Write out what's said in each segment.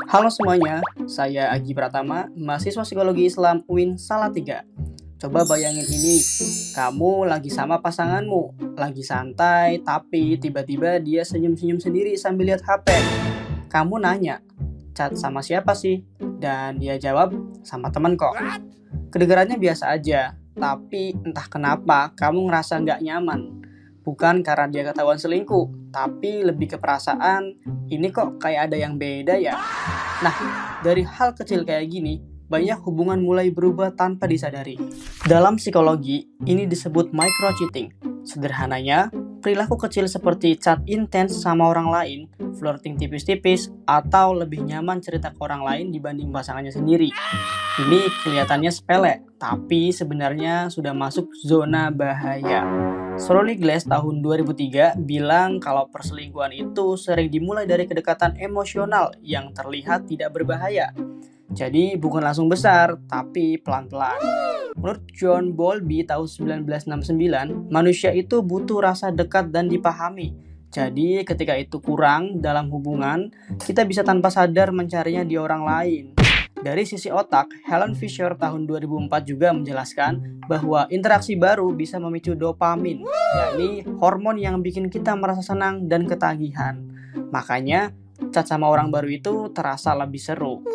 Halo semuanya, saya Agi Pratama, mahasiswa Psikologi Islam UIN Salatiga. Coba bayangin ini, kamu lagi sama pasanganmu, lagi santai, tapi tiba-tiba dia senyum-senyum sendiri sambil lihat HP. Kamu nanya, chat sama siapa sih? Dan dia jawab, sama temen kok. Kedengarannya biasa aja, tapi entah kenapa kamu ngerasa nggak nyaman. Bukan karena dia ketahuan selingkuh, tapi lebih ke perasaan, ini kok kayak ada yang beda ya? Nah, dari hal kecil kayak gini, banyak hubungan mulai berubah tanpa disadari. Dalam psikologi, ini disebut micro-cheating. Sederhananya, perilaku kecil seperti chat intens sama orang lain, flirting tipis-tipis, atau lebih nyaman cerita ke orang lain dibanding pasangannya sendiri. Ini kelihatannya sepele, tapi sebenarnya sudah masuk zona bahaya. Shirley Glass tahun 2003 bilang kalau perselingkuhan itu sering dimulai dari kedekatan emosional yang terlihat tidak berbahaya. Jadi bukan langsung besar, tapi pelan-pelan. Menurut John Bowlby tahun 1969, manusia itu butuh rasa dekat dan dipahami. Jadi ketika itu kurang dalam hubungan, kita bisa tanpa sadar mencarinya di orang lain. Dari sisi otak, Helen Fisher tahun 2004 juga menjelaskan bahwa interaksi baru bisa memicu dopamin, yakni hormon yang bikin kita merasa senang dan ketagihan. Makanya, chat sama orang baru itu terasa lebih seru.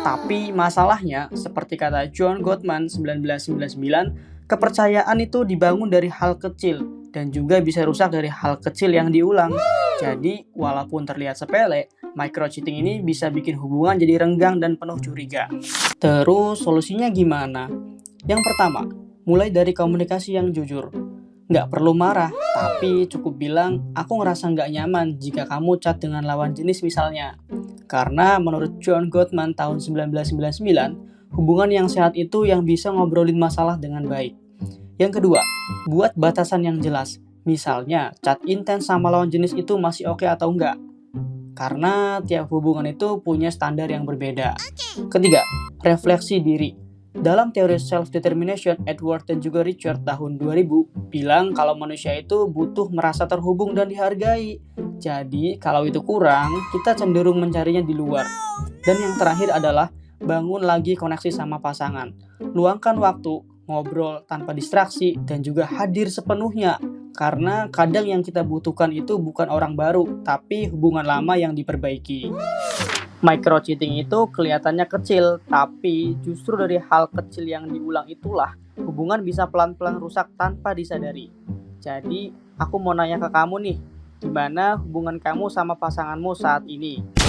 Tapi masalahnya, seperti kata John Gottman 1999, kepercayaan itu dibangun dari hal kecil dan juga bisa rusak dari hal kecil yang diulang. Jadi, walaupun terlihat sepele, micro-cheating ini bisa bikin hubungan jadi renggang dan penuh curiga. Terus solusinya gimana? Yang pertama, mulai dari komunikasi yang jujur. Nggak perlu marah, tapi cukup bilang, aku ngerasa nggak nyaman jika kamu chat dengan lawan jenis misalnya. Karena menurut John Gottman tahun 1999, hubungan yang sehat itu yang bisa ngobrolin masalah dengan baik. Yang kedua, buat batasan yang jelas. Misalnya, chat intens sama lawan jenis itu masih oke atau enggak. Karena tiap hubungan itu punya standar yang berbeda. Ketiga, refleksi diri. Dalam teori self-determination, Edward dan juga Richard tahun 2000 bilang kalau manusia itu butuh merasa terhubung dan dihargai. Jadi, kalau itu kurang, kita cenderung mencarinya di luar. Dan yang terakhir adalah bangun lagi koneksi sama pasangan. Luangkan waktu, ngobrol tanpa distraksi, dan juga hadir sepenuhnya. Karena kadang yang kita butuhkan itu bukan orang baru, tapi hubungan lama yang diperbaiki. Micro-cheating itu kelihatannya kecil, tapi justru dari hal kecil yang diulang itulah hubungan bisa pelan-pelan rusak tanpa disadari. Jadi, aku mau nanya ke kamu nih, gimana hubungan kamu sama pasanganmu saat ini?